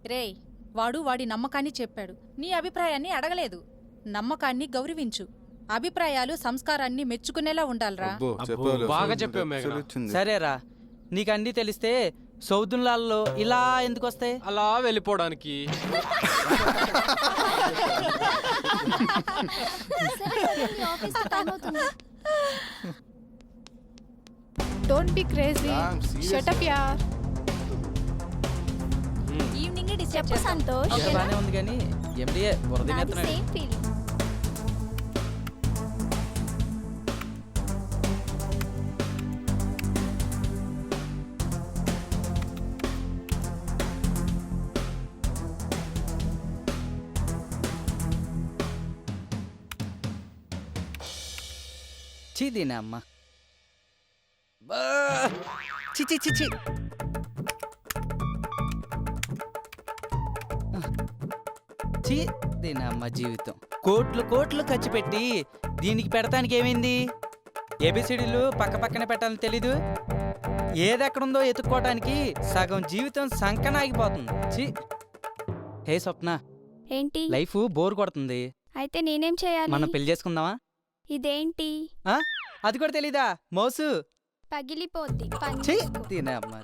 రేయ్, వాడు వాడి నమ్మకాన్ని చెప్పాడు, నీ అభిప్రాయాన్ని అడగలేదు. నమ్మకాన్ని గౌరవించు. అభిప్రాయాలు సంస్కారాన్ని మెచ్చుకునేలా ఉండాలరా. బాగా చెప్పావు మేఘన. సరేరా, నీకన్నీ తెలిస్తే సౌదులాల్లో ఇలా ఎందుకు వస్తాయి? అలా వెళ్ళిపోవడానికి. Don't be crazy. Shut up, yaar. Evening disturb చెప్పు సంతోష్. బానే ఉంది కానీ ఎండిఏ బురద నాది తినేస్తున్నాడు. Same feeling. చీదీనా అమ్మ, చిచి చిచి. చీదీనా అమ్మ జీవితం. కోట్లు కోట్లు ఖర్చు పెట్టి దీనికి పెడతానికి ఏమైంది? ఏబిసిడీలు పక్క పక్కనే పెట్టాలని తెలీదు. ఏదెక్కడుందో ఎత్తుక్కోవటానికి సగం జీవితం సంకనాగిపోతుంది. చి. హే స్వప్న, ఏంటి? లైఫ్ బోర్ కొడుతుంది. అయితే నేనేం చేయాలి? మనం పెళ్లి చేసుకుందామా? ఇదేంటి? అది కూడా తెలీదా? మోసు. పగిలిపోద్ది. ఛీ, తినే అమ్మా.